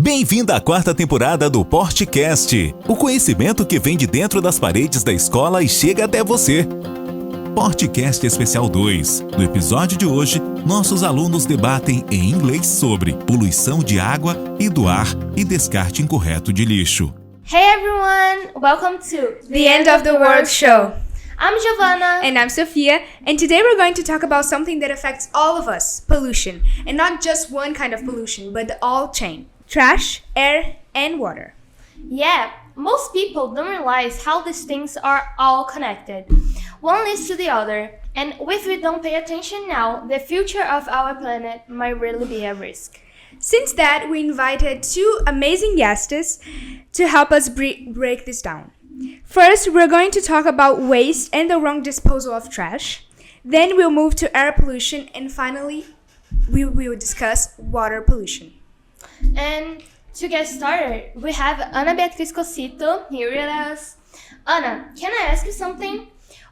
Bem-vindo à quarta temporada do Portcast, o conhecimento que vem de dentro das paredes da escola e chega até você. Portcast Especial 2. No episódio de hoje, nossos alunos debatem em inglês sobre poluição de água e do ar e descarte incorreto de lixo. Hey everyone! Welcome to The End of the World Show. I'm Giovanna. And I'm Sophia, and today we're going to talk about something that affects all of us, pollution. And not just one kind of pollution, but the all chain. Trash, air, and water. Yeah, most people don't realize how these things are all connected. One leads to the other, and if we don't pay attention now, the future of our planet might really be at risk. Since that, we invited two amazing guests to help us break this down. First, we're going to talk about waste and the wrong disposal of trash. Then we'll move to air pollution, and finally, we will discuss water pollution. And to get started, we have Ana Beatriz Cosito here with us. Ana, can I ask you something?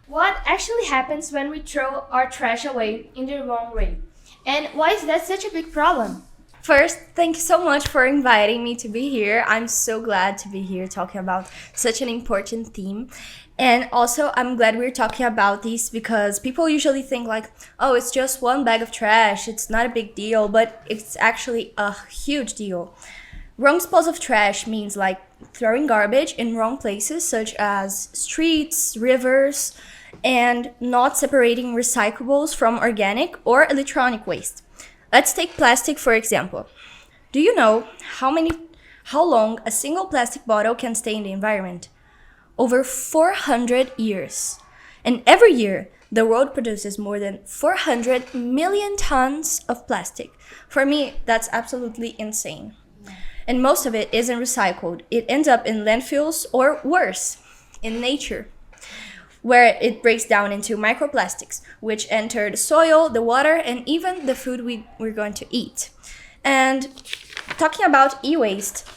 What actually happens when we throw our trash away in the wrong way? And why is that such a big problem? First, thank you so much for inviting me to be here. I'm so glad to be here talking about such an important theme. And also, I'm glad we're talking about this because people usually think like, oh, it's just one bag of trash. It's not a big deal, but it's actually a huge deal. Wrong disposal of trash means like throwing garbage in wrong places, such as streets, rivers, and not separating recyclables from organic or electronic waste. Let's take plastic for example. Do you know how long a single plastic bottle can stay in the environment? Over 400 years. And every year, the world produces more than 400 million tons of plastic. For me, that's absolutely insane. And most of it isn't recycled. It ends up in landfills or worse, in nature, where it breaks down into microplastics, which enter the soil, the water, and even the food we're going to eat. And talking about e-waste,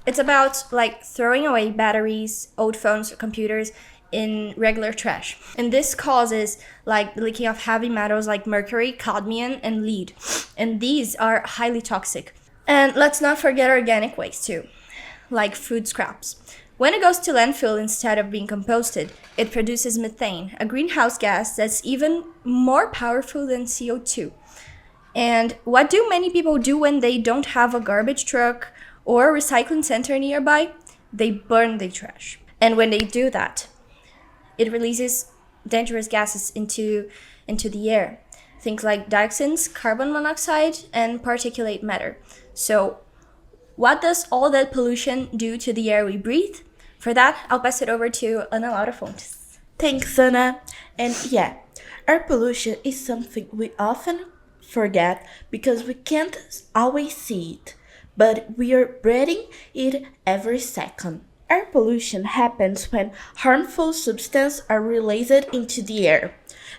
it's about like throwing away batteries, old phones, or computers in regular trash. And this causes like the leaking of heavy metals like mercury, cadmium, and lead. And these are highly toxic. And let's not forget organic waste too, like food scraps. When it goes to landfill instead of being composted, it produces methane, a greenhouse gas that's even more powerful than CO2. And what do many people do when they don't have a garbage truck or recycling center nearby? They burn their trash. And when they do that, it releases dangerous gases into the air. Things like dioxins, carbon monoxide, and particulate matter. So what does all that pollution do to the air we breathe? For that, I'll pass it over to Ana Laura Fontes. Thanks, Ana. And yeah, air pollution is something we often forget because we can't always see it, but we are breathing it every second. Air pollution happens when harmful substances are released into the air.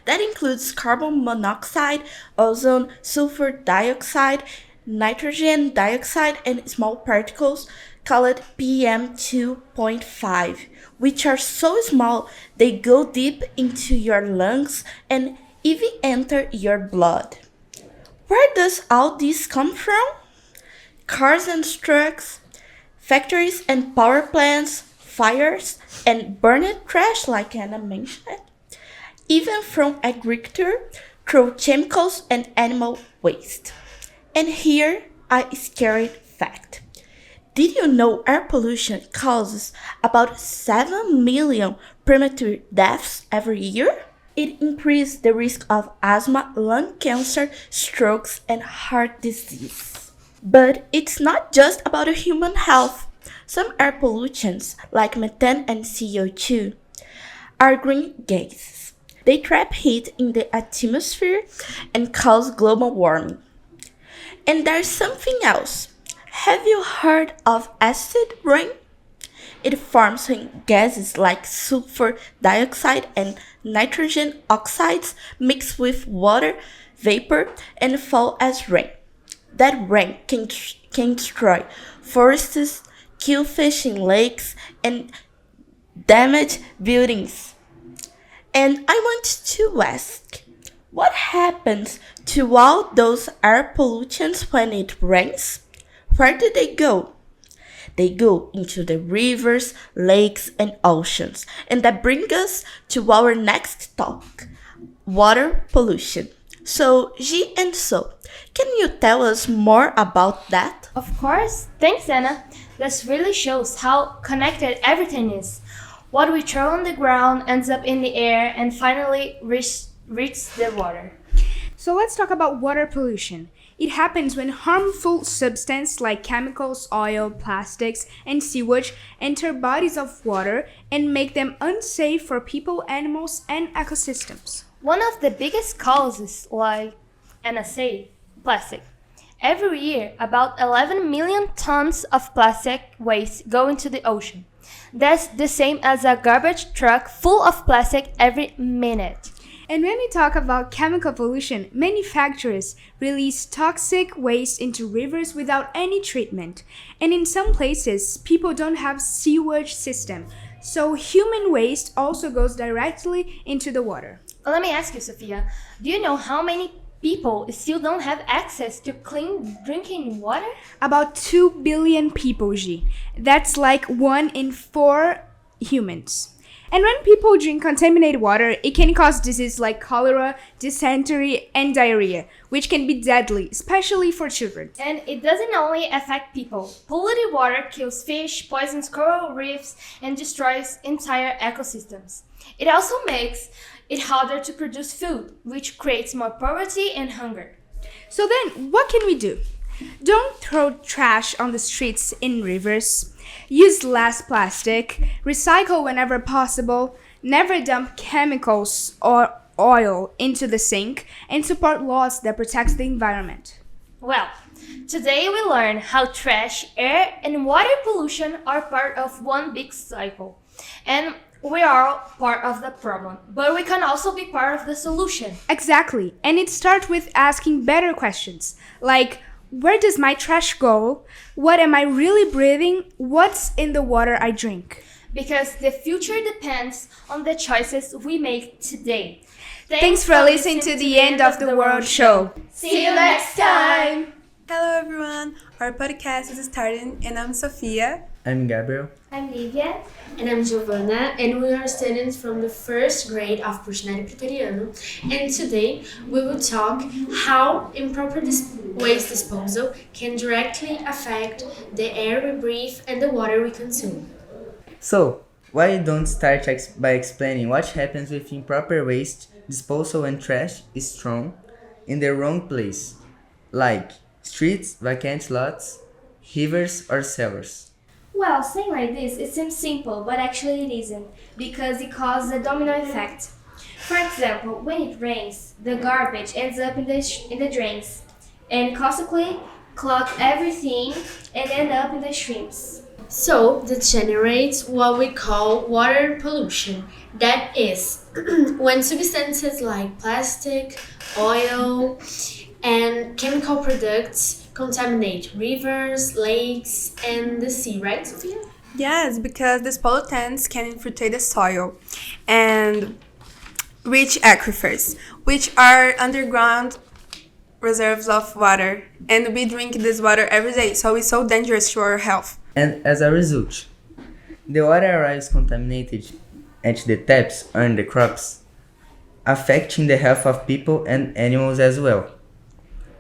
That includes carbon monoxide, ozone, sulfur dioxide, nitrogen dioxide, and small particles called PM2.5, which are so small they go deep into your lungs and even enter your blood. Where does all this come from? Cars and trucks, factories and power plants, fires, and burned trash like Anna mentioned, even from agriculture through chemicals and animal waste. And here a scary fact. Did you know air pollution causes about 7 million premature deaths every year? It increases the risk of asthma, lung cancer, strokes, and heart disease. But it's not just about human health. Some air pollutants, like methane and CO2, are green gases. They trap heat in the atmosphere and cause global warming. And there's something else. Have you heard of acid rain? It forms when gases like sulfur dioxide and nitrogen oxides mix with water vapor and fall as rain. That rain can destroy forests, kill fish in lakes, and damage buildings. And I want to ask, what happens to all those air pollutants when it rains? Where do they go? They go into the rivers, lakes, and oceans. And that brings us to our next topic, water pollution. So, G and So, can you tell us more about that? Of course. Thanks, Anna. This really shows how connected everything is. What we throw on the ground ends up in the air and finally reaches the water. So let's talk about water pollution. It happens when harmful substances like chemicals, oil, plastics, and sewage enter bodies of water and make them unsafe for people, animals, and ecosystems. One of the biggest causes, like Anna said, plastic. Every year, about 11 million tons of plastic waste go into the ocean. That's the same as a garbage truck full of plastic every minute. And when we talk about chemical pollution, manufacturers release toxic waste into rivers without any treatment. And in some places, people don't have sewage system, so human waste also goes directly into the water. Let me ask you, Sophia, do you know how many people still don't have access to clean drinking water? About 2 billion people, G. That's like 1 in 4 humans. And when people drink contaminated water, it can cause diseases like cholera, dysentery, and diarrhea, which can be deadly, especially for children. And it doesn't only affect people. Polluted water kills fish, poisons coral reefs, and destroys entire ecosystems. It also makes it harder to produce food, which creates more poverty and hunger. So then, what can we do? Don't throw trash on the streets in rivers. Use less plastic. Recycle whenever possible. Never dump chemicals or oil into the sink. And support laws that protect the environment. Well, today we learn how trash, air, and water pollution are part of one big cycle. And we are all part of the problem, but we can also be part of the solution. Exactly. And it starts with asking better questions, like, where does my trash go? What am I really breathing? What's in the water I drink? Because the future depends on the choices we make today. Thanks for listening to the End of the World show. See you next time! Hello everyone, our podcast is starting and I'm Sophia. I'm Gabriel. I'm Livia. And I'm Giovanna, and we are students from the first grade of Portinari Pretoriano. And today we will talk how improper waste disposal can directly affect the air we breathe and the water we consume. So, why don't start by explaining what happens with improper waste disposal when trash is thrown in the wrong place, like streets, vacant lots, rivers, or cellars. Well, saying like this, it seems simple, but actually it isn't, because it causes a domino effect. For example, when it rains, the garbage ends up in the drains, and consequently clog everything and end up in the streams. So, that generates what we call water pollution. That is, when substances like plastic, oil, and chemical products contaminate rivers, lakes, and the sea, right, Sophia? Yes, because these pollutants can infiltrate the soil and reach aquifers, which are underground reserves of water. And we drink this water every day, so it's so dangerous to our health. And as a result, the water arrives contaminated at the taps or in the crops, affecting the health of people and animals as well,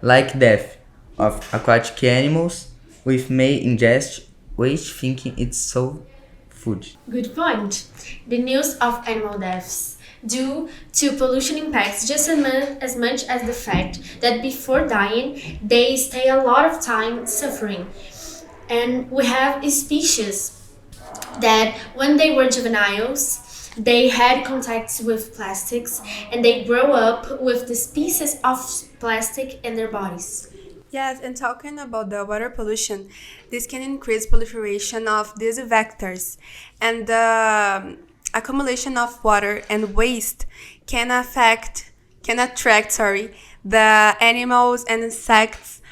like death of aquatic animals, which may ingest waste thinking it's so food. Good point. The news of animal deaths due to pollution impacts just as much as the fact that before dying, they stay a lot of time suffering. And we have species that when they were juveniles, they had contacts with plastics and they grow up with these pieces of plastic in their bodies. Yes, and talking about the water pollution, this can increase proliferation of these vectors, and the accumulation of water and waste can attract the animals and insects,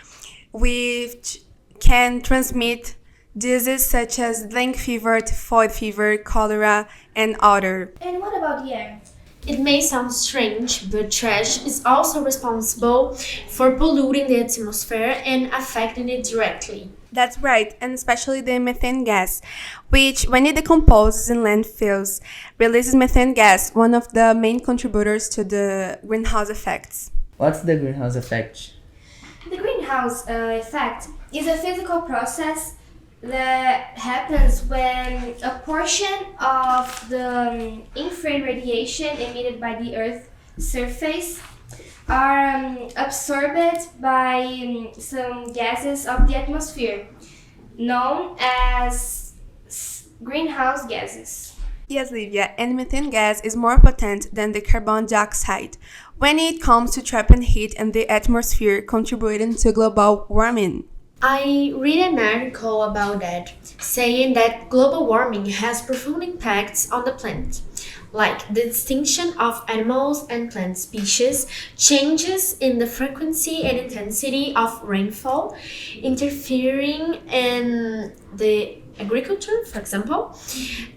which can transmit diseases such as dengue fever, typhoid fever, cholera, and other. And what about the air? It may sound strange, but trash is also responsible for polluting the atmosphere and affecting it directly. That's right, and especially the methane gas, which, when it decomposes in landfills, releases methane gas, one of the main contributors to the greenhouse effects. What's the greenhouse effect? The greenhouse effect is a physical process that happens when a portion of the infrared radiation emitted by the Earth's surface are absorbed by some gases of the atmosphere, known as greenhouse gases. Yes, Livia, and methane gas is more potent than the carbon dioxide when it comes to trapping heat in the atmosphere, contributing to global warming. I read an article about that, saying that global warming has profound impacts on the planet, like the extinction of animals and plant species, changes in the frequency and intensity of rainfall, interfering in the agriculture, for example,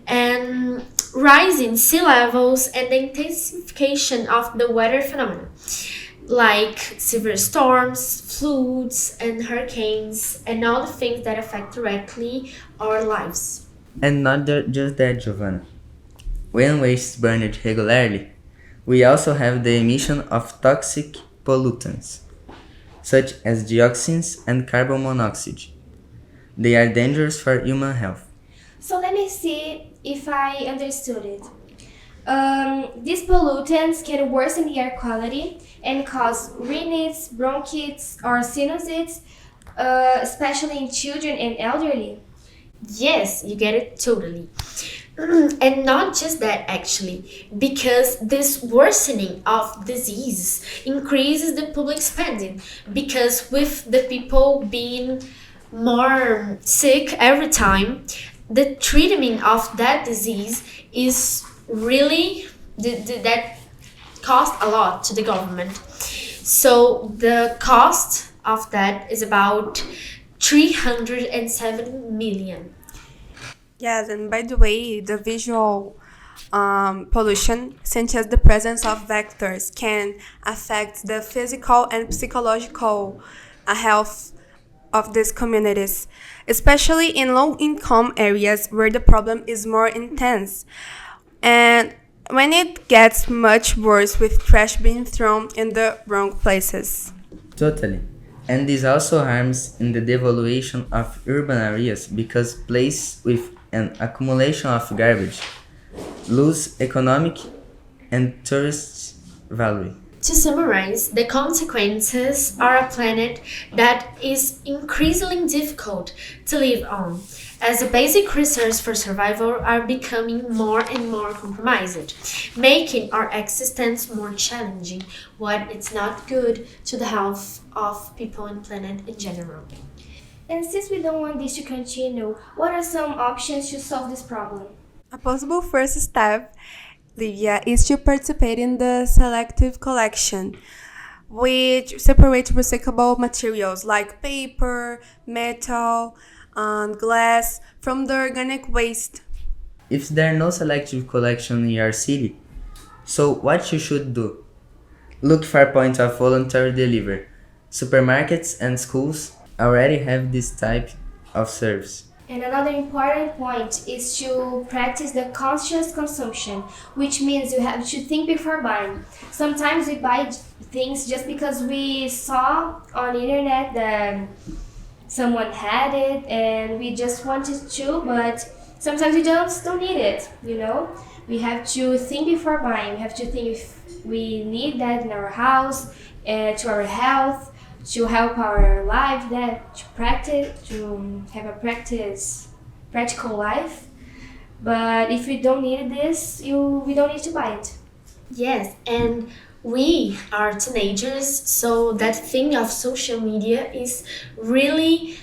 and rising sea levels and the intensification of the weather phenomena, like severe storms, floods, and hurricanes, and all the things that affect directly our lives. And not just that, Giovanna. When waste is burned regularly, we also have the emission of toxic pollutants, such as dioxins and carbon monoxide. They are dangerous for human health. So let me see if I understood it. These pollutants can worsen the air quality and cause rhinitis, bronchitis, or sinusitis, especially in children and elderly. Yes, you get it totally. And not just that, actually, because this worsening of disease increases the public spending, because with the people being more sick every time, the treatment of that disease is really that cost a lot to the government. So the cost of that is about 307 million. Yes, and by the way, the visual pollution, such as the presence of vectors, can affect the physical and psychological health of these communities, especially in low-income areas where the problem is more intense. And when it gets much worse with trash being thrown in the wrong places. Totally. And this also harms in the devaluation of urban areas because places with an accumulation of garbage lose economic and tourist value. To summarize, the consequences are a planet that is increasingly difficult to live on, as the basic resources for survival are becoming more and more compromised, making our existence more challenging, what is not good to the health of people and planet in general. And since we don't want this to continue, what are some options to solve this problem? A possible first step, Livia, is to participate in the selective collection, which separates recyclable materials like paper, metal, and glass from the organic waste. If there are no selective collection in your city, so what you should do? Look for points of voluntary delivery. Supermarkets and schools already have this type of service. And another important point is to practice the conscious consumption, which means you have to think before buying. Sometimes we buy things just because we saw on the internet that someone had it and we just wanted to, but sometimes we just don't need it, you know? We have to think before buying. We have to think if we need that in our house, to our health, to help our life, that to practice, to have a practical life. But if we don't need this, we don't need to buy it. Yes, and we are teenagers, so that thing of social media is really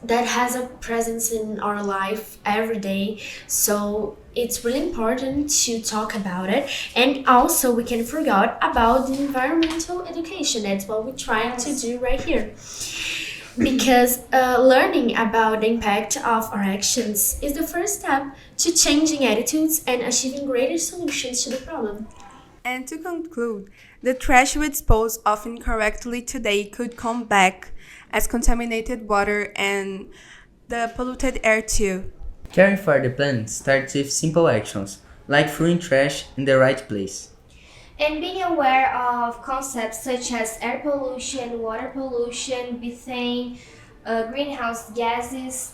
that has a presence in our life every day. So it's really important to talk about it. And also we can forget about the environmental education. That's what we're trying to do right here. because learning about the impact of our actions is the first step to changing attitudes and achieving greater solutions to the problem. And to conclude, the trash we dispose of incorrectly today could come back as contaminated water and the polluted air too. Caring for the planet starts with simple actions, like throwing trash in the right place. And being aware of concepts such as air pollution, water pollution, methane, greenhouse gases,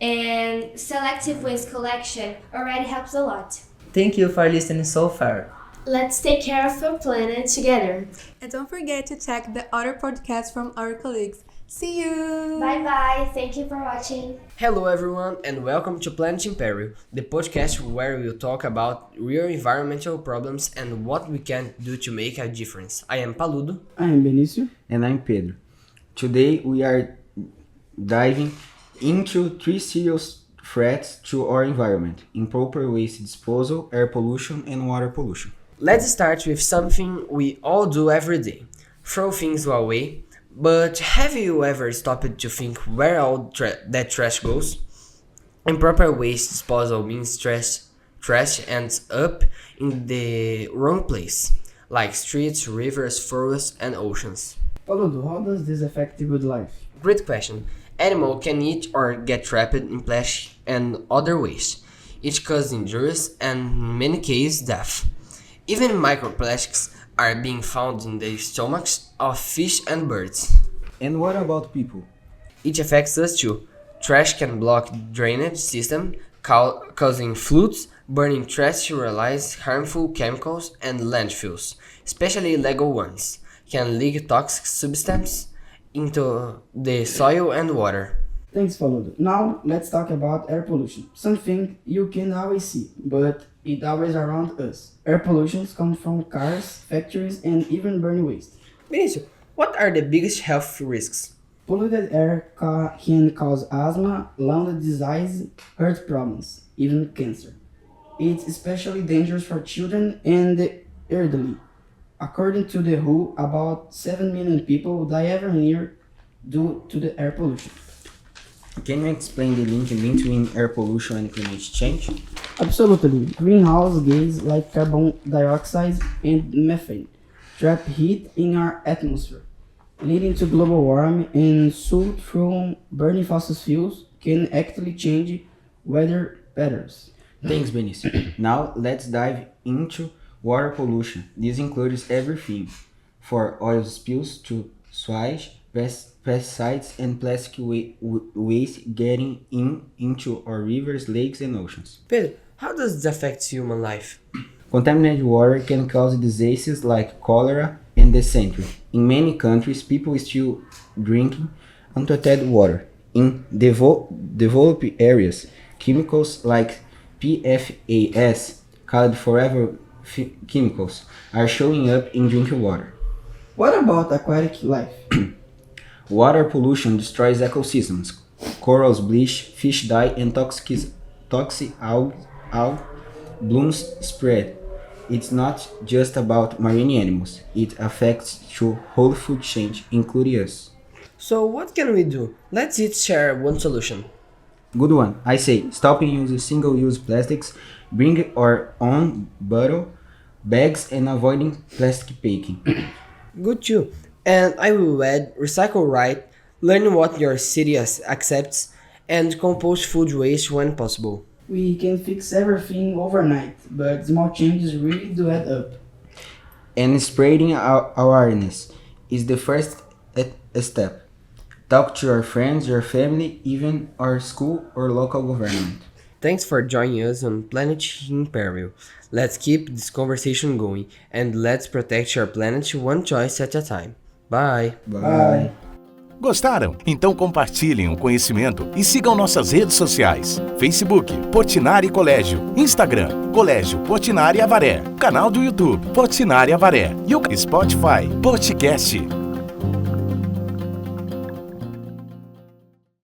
and selective waste collection already helps a lot. Thank you for listening so far. Let's take care of our planet together. And don't forget to check the other podcasts from our colleagues. See you! Bye bye, thank you for watching. Hello everyone and welcome to Planet in Peril, the podcast where we will talk about real environmental problems and what we can do to make a difference. I am Paludo. I am Benicio. And I'm Pedro. Today we are diving into 3 serious threats to our environment: improper waste disposal, air pollution, and water pollution. Let's start with something we all do every day: throw things away. But have you ever stopped to think where all that trash goes? Improper waste disposal means trash ends up in the wrong place, like streets, rivers, forests, and oceans. Paludo, how does this affect the good life? Great question. Animals can eat or get trapped in plastic and other waste. It causes injuries and, in many cases, death. Even microplastics are being found in the stomachs of fish and birds. And what about people? It affects us too. Trash can block drainage system, causing floods, burning trash to release harmful chemicals, and landfills, especially illegal ones, can leak toxic substances into the soil and water. Thanks, Paludo. Now, let's talk about air pollution. Something you can always see, but it's always around us. Air pollution comes from cars, factories, and even burning waste. Benicio, what are the biggest health risks? Polluted air can cause asthma, lung disease, heart problems, even cancer. It's especially dangerous for children and the elderly. According to the WHO, about 7 million people die every year due to the air pollution. Can you explain the link between air pollution and climate change? Absolutely. Greenhouse gases like carbon dioxide and methane trap heat in our atmosphere, leading to global warming, and soot from burning fossil fuels can actually change weather patterns. Thanks, Benicio. Now let's dive into water pollution. This includes everything from oil spills to sewage, pesticides, and plastic waste getting into our rivers, lakes, and oceans. Pedro, how does this affect human life? Contaminated water can cause diseases like cholera and dysentery. In many countries, people still drinking untreated water. In developed areas, chemicals like PFAS, called forever chemicals, are showing up in drinking water. What about aquatic life? Water pollution destroys ecosystems. Corals bleach, fish die, and toxic algae blooms spread. It's not just about marine animals. It affects the whole food chain, including us. So what can we do? Let's each share one solution. Good one. I say, stopping using single-use plastics, bring our own bottle, bags, and avoiding plastic packing. Good too. And I will add recycle right, learn what your city accepts, and compost food waste when possible. We can fix everything overnight, but small changes really do add up. And spreading awareness is the first step. Talk to your friends, your family, even our school or local government. Thanks for joining us on Planet in Peril. Let's keep this conversation going and let's protect our planet one choice at a time. Bye. Bye. Gostaram? Então compartilhem o conhecimento e sigam nossas redes sociais: Facebook, Portinari Colégio, Instagram, Colégio Portinari Avaré, canal do YouTube, Portinari Avaré e o Spotify, Portcast.